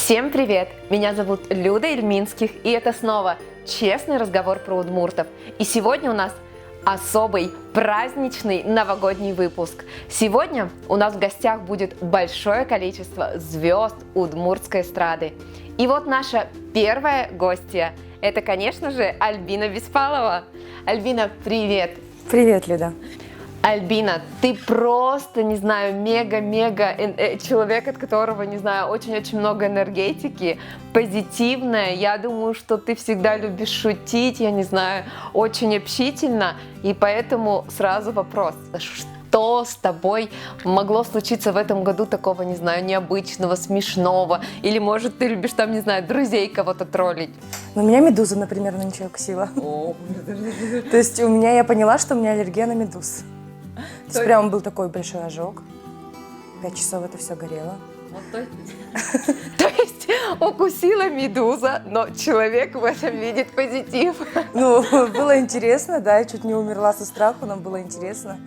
Всем привет! Меня зовут Люда Ильминских, и это снова честный разговор про удмуртов. И сегодня у нас особый праздничный новогодний выпуск. Сегодня у нас в гостях будет большое количество звезд удмуртской эстрады. И вот наша первая гостья – это, конечно же, Альбина Беспалова. Альбина, привет! Привет, Люда. Альбина, ты просто, не знаю, мега-мега человек, от которого, не знаю, очень-очень много энергетики, позитивная. Я думаю, что ты всегда любишь шутить, я не знаю, очень общительно. И поэтому сразу вопрос, что с тобой могло случиться в этом году такого, не знаю, необычного, смешного? Или, может, ты любишь там, не знаю, друзей кого-то троллить? Ну, меня медуза, например, нынче укусила. То есть я поняла, что у меня аллергия на медуз. То есть прям был такой большой ожог. 5 часов это все горело. То есть укусила медуза, но человек в этом видит позитив. Ну, было интересно, да, я чуть не умерла со страху, но было интересно.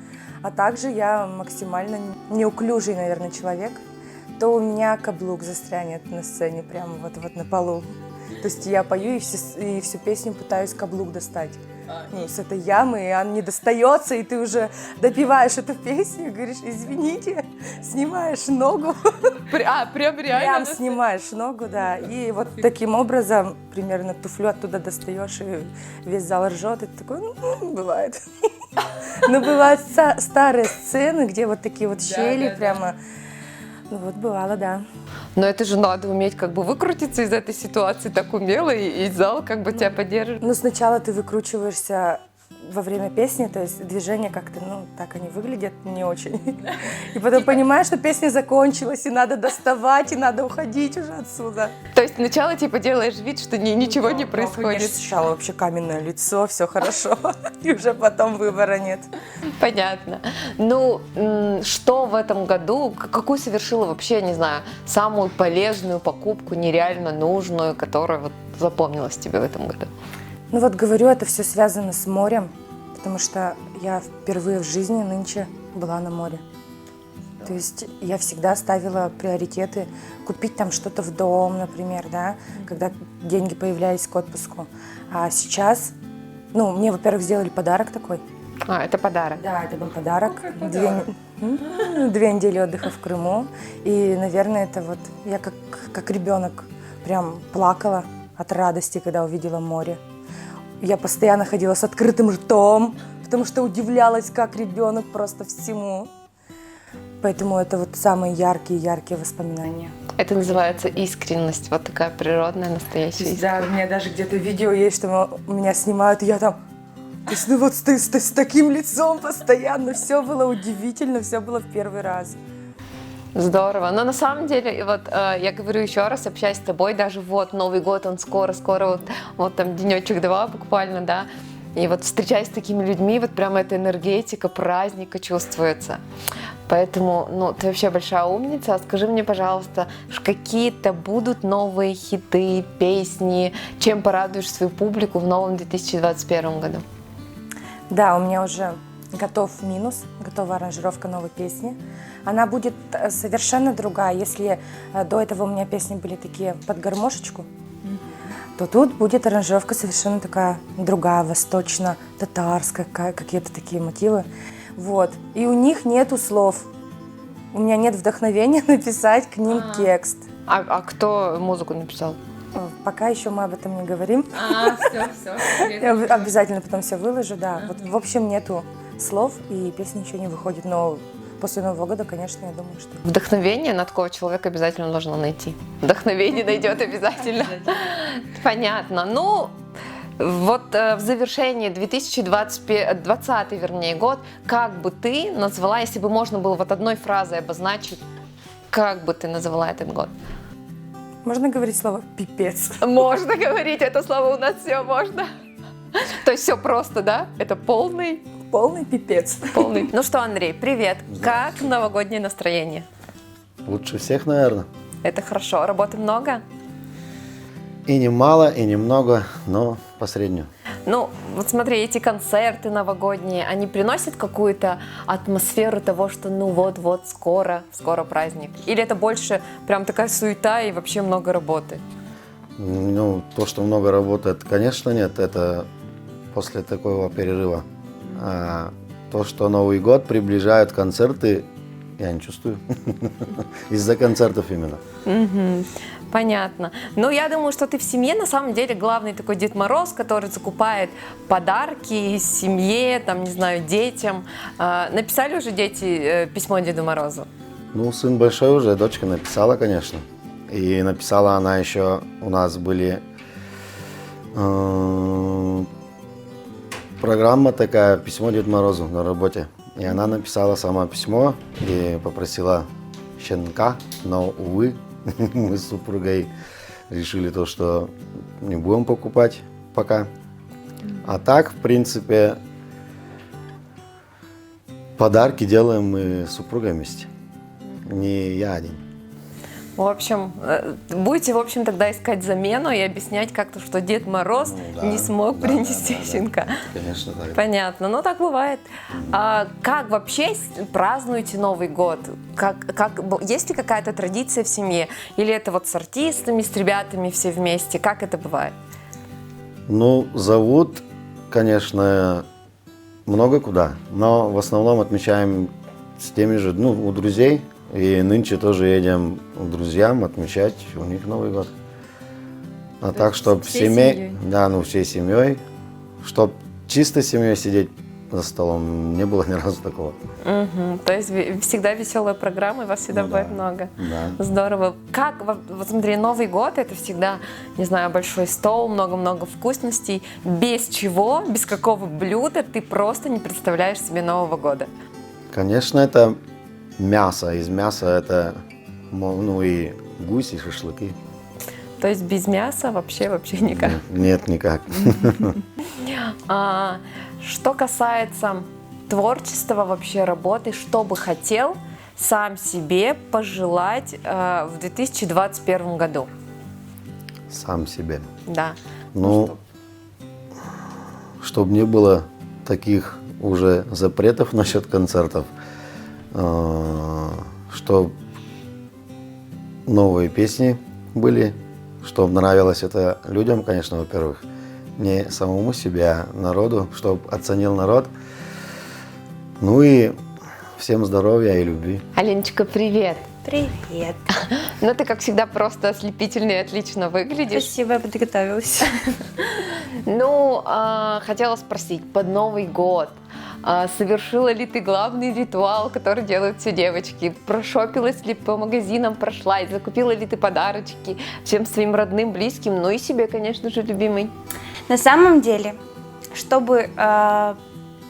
А также я максимально неуклюжий, наверное, человек. То у меня каблук застрянет на сцене, прямо вот на полу. То есть я пою и всю песню пытаюсь каблук достать. Ну, с этой ямы, и он не достается, и ты уже допиваешь эту песню, говоришь, извините, снимаешь ногу. Прям реально? Прям снимаешь ногу, да. И вот таким образом примерно туфлю оттуда достаешь, и весь зал ржет, и ты такой, бывает. Но бывают старые сцены, где вот такие вот щели прямо. Ну вот бывало, да. Но это же надо уметь как бы выкрутиться из этой ситуации так умело, и зал как бы тебя поддержит. Ну сначала ты выкручиваешься во время песни, то есть движения как-то, так они выглядят не очень. И потом понимаешь, что песня закончилась, и надо доставать, и надо уходить уже отсюда. То есть сначала типа делаешь вид, что ничего не происходит. Сначала вообще каменное лицо, все хорошо, и уже потом выбора нет. Понятно. Ну, что в этом году, какую совершила вообще, не знаю, самую полезную покупку, нереально нужную, которая вот запомнилась тебе в этом году? Ну вот говорю, это все связано с морем, потому что я впервые в жизни нынче была на море. То есть я всегда ставила приоритеты купить там что-то в дом, например, да, когда деньги появлялись к отпуску. А сейчас, мне, во-первых, сделали подарок такой. А, это подарок? Да, это был подарок. 2 недели отдыха в Крыму. И, наверное, это вот я как ребенок прям плакала от радости, когда увидела море. Я постоянно ходила с открытым ртом, потому что удивлялась, как ребенок просто всему. Поэтому это вот самые яркие воспоминания. Это называется искренность, вот такая природная, настоящая искренность. Да, у меня даже где-то видео есть, что меня снимают, и я там... То есть, вот с таким лицом постоянно, все было удивительно, все было в первый раз. Здорово. Но на самом деле, вот я говорю еще раз, общаясь с тобой, даже вот Новый год, он скоро, вот там денечек-два буквально, да, и вот встречаясь с такими людьми, вот прямо эта энергетика праздника чувствуется. Поэтому, ты вообще большая умница. А скажи мне, пожалуйста, какие-то будут новые хиты, песни, чем порадуешь свою публику в новом 2021 году? Да, у меня уже готова аранжировка новой песни. Она будет совершенно другая. Если до этого у меня песни были такие под гармошечку, то тут будет аранжировка совершенно такая другая, восточно-татарская, какие-то такие мотивы. Вот. И у них нету слов. У меня нет вдохновения написать к ним текст. А кто музыку написал? Пока еще мы об этом не говорим. Все. Я обязательно потом все выложу, да. Вот, в общем, нету слов, и песня еще не выходит. Но после Нового года, конечно, я думаю, что... Вдохновение на такого человека обязательно нужно найти. Вдохновение найдет обязательно. Понятно. Вот в завершении 2020 год, как бы ты назвала, если бы можно было вот одной фразой обозначить, как бы ты назвала этот год? Можно говорить слово «пипец»? Можно говорить это слово, у нас все можно. То есть все просто, да? Это полный пипец. Полный. Ну что, Андрей, привет. Как новогоднее настроение? Лучше всех, наверное. Это хорошо. Работы много? И немало, и немного, но по среднему. Ну, вот смотри, эти концерты новогодние, они приносят какую-то атмосферу того, что ну вот-вот скоро праздник? Или это больше прям такая суета и вообще много работы? Ну, то, что много работает, конечно, нет. Это после такого перерыва. А то, что Новый год приближают концерты, я не чувствую. Из-за концертов именно. Мгм. Понятно. Ну, я думаю, что ты в семье на самом деле главный такой Дед Мороз, который закупает подарки семье, там, не знаю, детям. Написали уже дети письмо Деду Морозу? Ну, сын большой уже, дочка написала, конечно. И написала она еще, у нас были программа такая, письмо Деду Морозу на работе. И она написала сама письмо и попросила щенка, но, увы, мы с супругой решили то, что не будем покупать пока. А так, в принципе, подарки делаем мы с супругой вместе. Не я один. В общем, будете, в общем, тогда искать замену и объяснять как-то, что Дед Мороз Ну, да, не смог да, принести да, да, щенка. да. Конечно, так. Понятно, ну так бывает. А как вообще празднуете Новый год? Есть ли какая-то традиция в семье? Или это вот с артистами, с ребятами все вместе? Как это бывает? Ну, зовут, конечно, много куда, но в основном отмечаем с теми же, ну, у друзей. И нынче тоже едем к друзьям отмечать у них Новый год. А так, чтобы всей семей, семьей? да, ну всей семьей, чтобы чисто семьей сидеть за столом, не было ни разу такого. Мгм. То есть всегда веселая программа, и вас всегда Ну бывает да, много. да. Здорово. Как, вот смотри, Новый год это всегда, не знаю, большой стол, много-много вкусностей. Без чего, без какого блюда ты просто не представляешь себе Нового года? Конечно, это мясо. Из мяса это, ну, и гусь, и шашлыки. То есть без мяса вообще никак. Нет, никак. Что касается творчества, вообще работы, что бы хотел сам себе пожелать в 2021 году? Сам себе. Да. Ну, чтобы не было таких уже запретов насчет концертов, чтобы новые песни были, чтобы нравилось это людям, конечно, во-первых, не самому себе, а народу, чтобы оценил народ. Ну и всем здоровья и любви. Аленочка, привет! Привет. Ну, ты, как всегда, просто ослепительно и отлично выглядишь. Спасибо, я подготовилась. Ну, хотела спросить, под Новый год совершила ли ты главный ритуал, который делают все девочки? Прошопилась ли по магазинам, прошлась, закупила ли ты подарочки всем своим родным, близким, ну и себе, конечно же, любимой? На самом деле, чтобы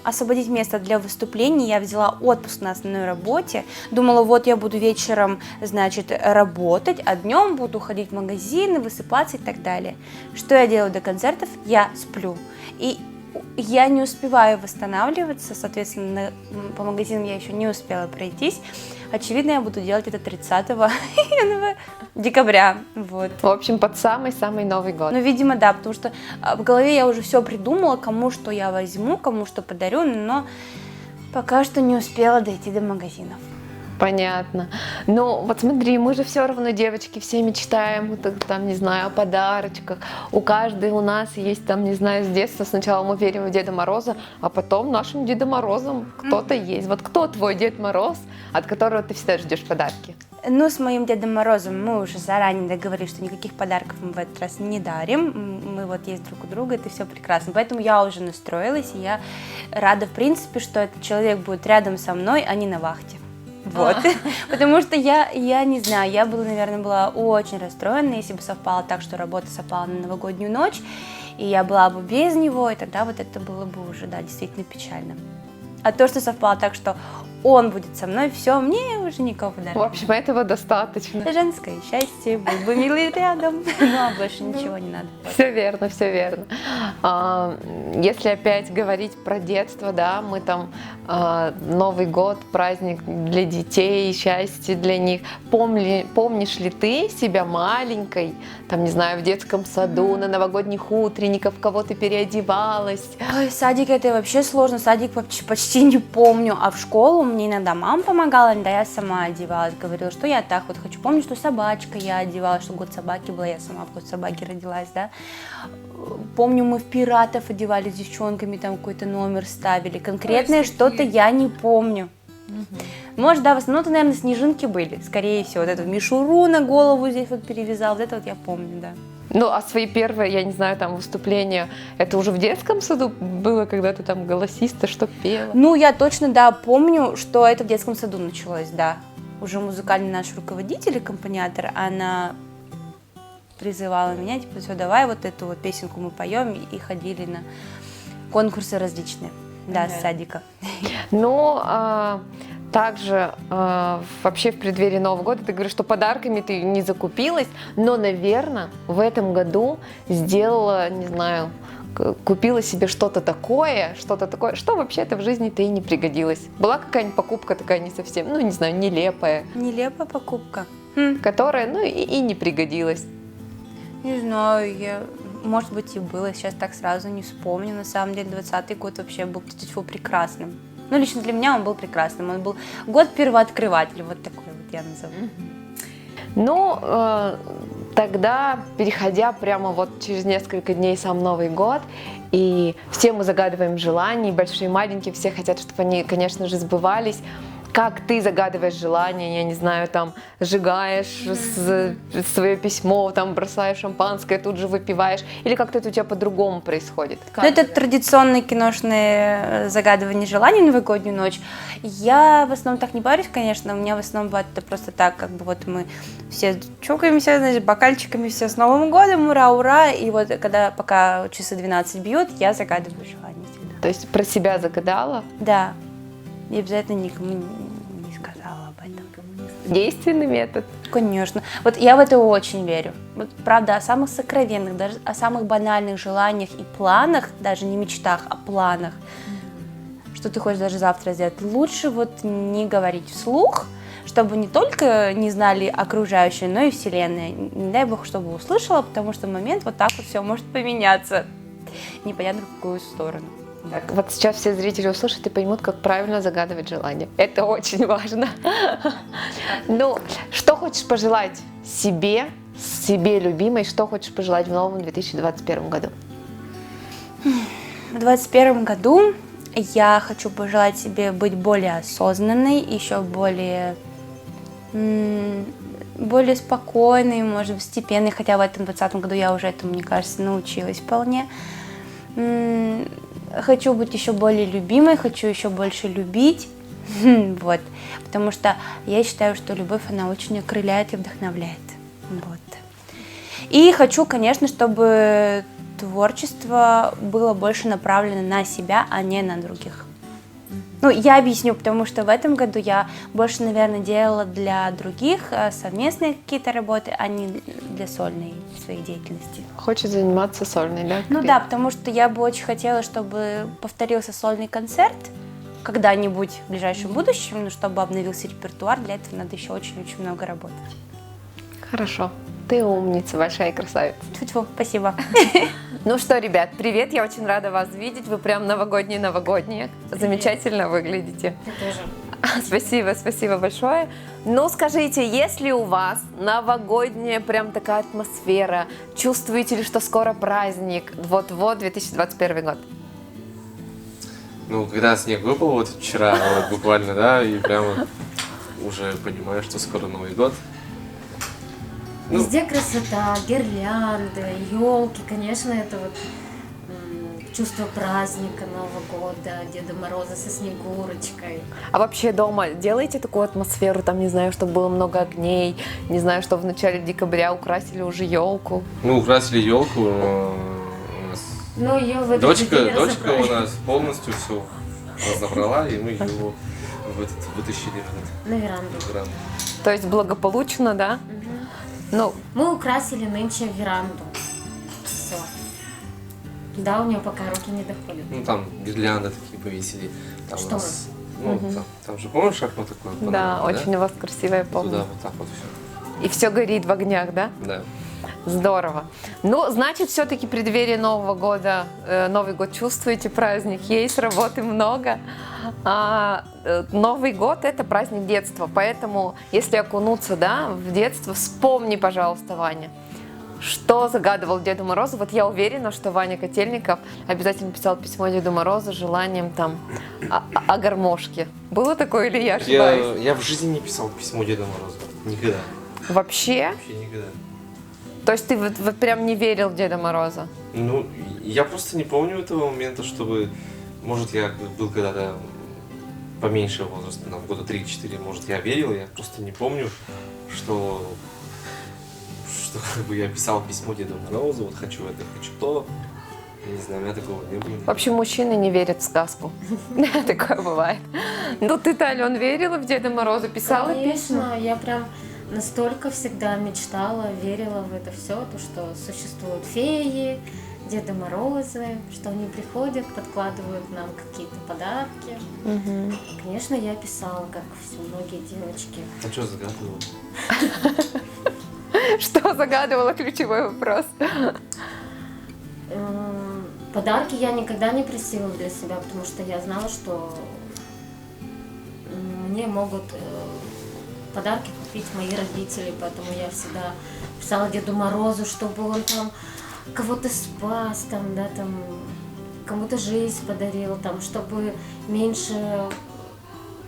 освободить место для выступлений, я взяла отпуск на основной работе. Думала, вот я буду вечером, значит, работать, а днем буду ходить в магазины, высыпаться и так далее. Что я делаю до концертов? Я сплю. И я не успеваю восстанавливаться, соответственно, по магазинам я еще не успела пройтись. Очевидно, я буду делать это 30 декабря. Вот. В общем, под самый-самый Новый год. Ну, видимо, да, потому что в голове я уже все придумала, кому что я возьму, кому что подарю, но пока что не успела дойти до магазинов. Понятно. Но вот смотри, мы же все равно, девочки, все мечтаем, там, не знаю, о подарочках. У каждой у нас есть, там, не знаю, с детства сначала мы верим в Деда Мороза, а потом нашим Дедом Морозом кто-то есть. Вот кто твой Дед Мороз, от которого ты всегда ждешь подарки? Ну, с моим Дедом Морозом мы уже заранее договорились, что никаких подарков мы в этот раз не дарим. Мы вот есть друг у друга, это все прекрасно. Поэтому я уже настроилась, и я рада, в принципе, что этот человек будет рядом со мной, а не на вахте. Вот, потому что я не знаю, я была, наверное, была очень расстроена, если бы совпало так, что работа совпала на новогоднюю ночь, и я была бы без него, и тогда вот это было бы уже, да, действительно печально. А то, что совпало так, что он будет со мной, все, мне уже никого В дороже. общем, этого достаточно. Женское счастье, был бы милый рядом, ну а больше ничего не надо. Все верно, все верно. Если опять говорить про детство, да, мы там Новый год, праздник для детей, счастье для них. Помнишь ли ты себя маленькой, там, не знаю, в детском саду, на новогодних утренниках, в кого ты переодевалась? Ой, садик это вообще сложно, садик почти не помню, а в школу мне иногда мама помогала, иногда я сама одевалась, говорила, что я так вот хочу. Помню, что собачка я одевалась, что год собаки была, я сама в год собаки родилась, да. Помню, мы в пиратов одевались с девчонками, там какой-то номер ставили, конкретное что-то я не помню. Может, да, в основном-то, наверное, снежинки были, скорее всего, вот эту мишуру на голову здесь вот перевязал, вот это вот я помню, да. Ну, а свои первые, я не знаю, там, выступления, это уже в детском саду было, когда ты там голосиста, что пела? Ну, я точно, да, помню, что это в детском саду началось, да. Уже музыкальный наш руководитель, аккомпаниатор, она призывала меня, типа, все, давай вот эту вот песенку мы поем, и ходили на конкурсы различные, да, с садика. Ну, также вообще в преддверии Нового года ты говоришь, что подарками ты не закупилась, но, наверное, в этом году сделала, не знаю, купила себе что-то такое, что вообще-то в жизни-то и не пригодилось. Была какая-нибудь покупка такая не совсем, ну, не знаю, нелепая, Нелепая покупка. которая, ну, и не пригодилась. Не знаю, может быть, и было, сейчас так сразу не вспомню. На самом деле, 20-й год вообще был прекрасным. Ну, лично для меня он был прекрасным. Он был год первооткрывателя, вот такой вот я назову. Ну, тогда, переходя прямо вот через несколько дней сам Новый год, и все мы загадываем желания, большие и маленькие, все хотят, чтобы они, конечно же, сбывались. Как ты загадываешь желание, я не знаю, там, сжигаешь свое письмо, там, бросаешь шампанское, тут же выпиваешь, или как-то это у тебя по-другому происходит? Ну, это традиционное киношное загадывание желаний в новогоднюю ночь. Я в основном так не парюсь, конечно, у меня в основном бывает это просто так, как бы вот мы все чокаемся, значит, бокальчиками, все с Новым годом, ура, ура, и вот пока часы 12 бьют, я загадываю желание всегда. То есть про себя загадала? Да, и обязательно никому не сказала об этом. Действенный метод. Конечно. Вот я в это очень верю. Вот, правда, о самых сокровенных, даже о самых банальных желаниях и планах, даже не мечтах, а планах, что ты хочешь даже завтра сделать, лучше вот не говорить вслух, чтобы не только не знали окружающие, но и Вселенная. Не дай бог, чтобы услышала, потому что в момент вот так вот все может поменяться. Непонятно в какую сторону. Так, вот сейчас все зрители услышат и поймут, как правильно загадывать желание. Это очень важно. Ну, что хочешь пожелать себе любимой, что хочешь пожелать в новом 2021 году? В 2021 году я хочу пожелать себе быть более осознанной, еще более спокойной, может быть, степенной, хотя в этом 2020 году я уже этому, мне кажется, научилась вполне. Хочу быть еще более любимой, хочу еще больше любить, вот, потому что я считаю, что любовь, она очень окрыляет и вдохновляет, вот. И хочу, конечно, чтобы творчество было больше направлено на себя, а не на других. Ну, я объясню, потому что в этом году я больше, наверное, делала для других совместные какие-то работы, а не для сольной своей деятельности. Хочешь заниматься сольной, да? Ну да, потому что я бы очень хотела, чтобы повторился сольный концерт когда-нибудь в ближайшем будущем, но чтобы обновился репертуар, для этого надо еще очень-очень много работать. Хорошо. Ты умница, большая красавица. Тьфу-тьфу, спасибо. Ну что, ребят, привет, я очень рада вас видеть. Вы прям новогодние. Замечательно выглядите. Ты тоже. Спасибо большое. Ну, скажите, есть ли у вас новогодняя прям такая атмосфера? Чувствуете ли, что скоро праздник? Вот-вот 2021 год. Ну, когда снег выпал вот вчера, вот буквально, да, и прямо уже понимаю, что скоро Новый год. Ну, Везде красота, гирлянды, елки, конечно, это вот чувство праздника Нового года, Деда Мороза со Снегурочкой. А вообще дома делаете такую атмосферу, там, не знаю, чтобы было много огней, не знаю, что в начале декабря украсили уже елку? ну, украсили елку, у нас Ну, ее в этот дочка день у разобрали. нас полностью все разобрала, и мы ее вытащили На веранду. в веранду. То есть благополучно, да? Ну, Мы украсили нынче веранду. Все. Да, у нее пока руки не доходят. Ну там гирлянды такие повесили. Там Что у нас, ну, там же, помнишь, шахмат такой? да, панорама, очень у вас красиво, я Туда помню. вот так вот все. И все горит в огнях, да? Да. Здорово. Ну, значит, все-таки преддверие Нового года, Новый год чувствуете, праздник есть, работы много. Новый год – это праздник детства, поэтому, если окунуться, да, в детство, вспомни, пожалуйста, Ваня, что загадывал Деду Морозу. Вот я уверена, что Ваня Котельников обязательно писал письмо Деду Морозу с желанием там о гармошке. Было такое или я ошибаюсь? Я в жизни не писал письмо Деду Морозу. Никогда. Вообще? Вообще никогда. То есть ты вот прям не верил в Деда Мороза? Ну, я просто не помню этого момента, чтобы... Может, я был когда-то поменьше возраста, там, года 3-4, может, я верил, я просто не помню, что как бы я писал письмо Деду Морозу, вот хочу это, хочу то. Я не знаю, у меня такого не было. В общем, мужчины не верят в сказку. Такое бывает. Ну ты-то, Ален, верила в Деда Мороза, писала письма? Конечно, я прям настолько всегда мечтала, верила в это все, то, что существуют феи, Деды Морозы, что они приходят, подкладывают нам какие-то подарки. Конечно, я писала, как все многие девочки. А что загадывал? Что загадывала, ключевой вопрос. Подарки я никогда не просила для себя, потому что я знала, что мне могут подарки купить мои родители, поэтому я всегда писала Деду Морозу, чтобы он там кого-то спас, там, да, там, кому-то жизнь подарил, там, чтобы меньше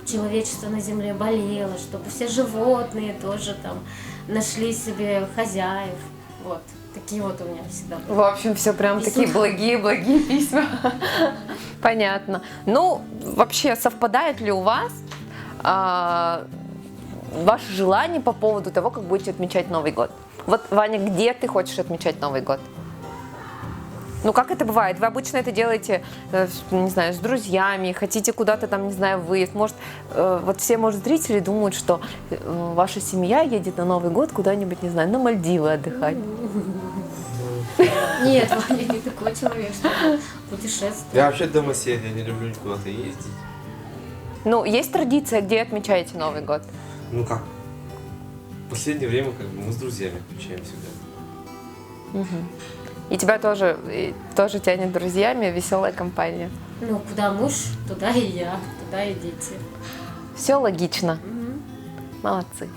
человечество на земле болело, чтобы все животные тоже там нашли себе хозяев. Вот. Такие вот у меня всегда были. В общем, все прям Письма. такие благие письма. Понятно. Ну, вообще, совпадает ли у вас ваши желания по поводу того, как будете отмечать Новый год? Вот, Ваня, где ты хочешь отмечать Новый год? Ну, как это бывает? Вы обычно это делаете, не знаю, с друзьями, хотите куда-то там, не знаю, выезд. Может, вот все, может, зрители думают, что ваша семья едет на Новый год куда-нибудь, не знаю, на Мальдивы отдыхать. Нет, Ваня не такой человек, что путешествует. Я вообще домосед, я не люблю куда-то ездить. Ну, есть традиция, где отмечаете Новый год? Ну как? В последнее время как бы мы с друзьями отмечаем всегда. И тебя тоже тянет друзьями, веселая компания. Ну, куда муж, туда и я, туда и дети. Все логично. Молодцы.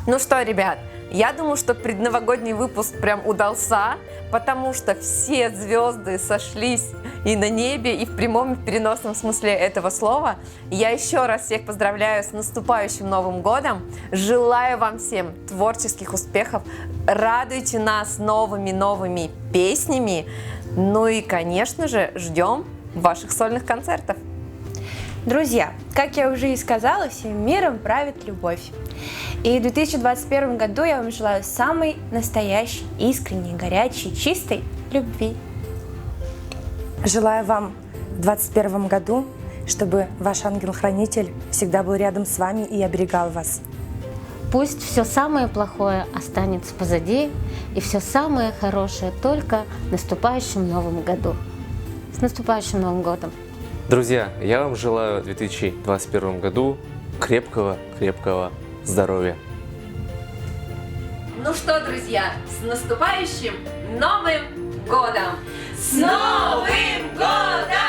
Ну что, ребят, я думаю, что предновогодний выпуск прям удался, потому что все звезды сошлись и на небе, и в прямом, и в переносном смысле этого слова. Я еще раз всех поздравляю с наступающим Новым годом. Желаю вам всем творческих успехов. Радуйте нас новыми песнями. Ну и, конечно же, ждем ваших сольных концертов. Друзья, как я уже и сказала, всем миром правит любовь. И в 2021 году я вам желаю самой настоящей, искренней, горячей, чистой любви. Желаю вам в 2021 году, чтобы ваш ангел-хранитель всегда был рядом с вами и оберегал вас. Пусть все самое плохое останется позади, и все самое хорошее только в наступающем Новом году. С наступающим Новым годом! Друзья, я вам желаю в 2021 году крепкого здоровья. Ну что, друзья, с наступающим Новым годом! С Новым годом!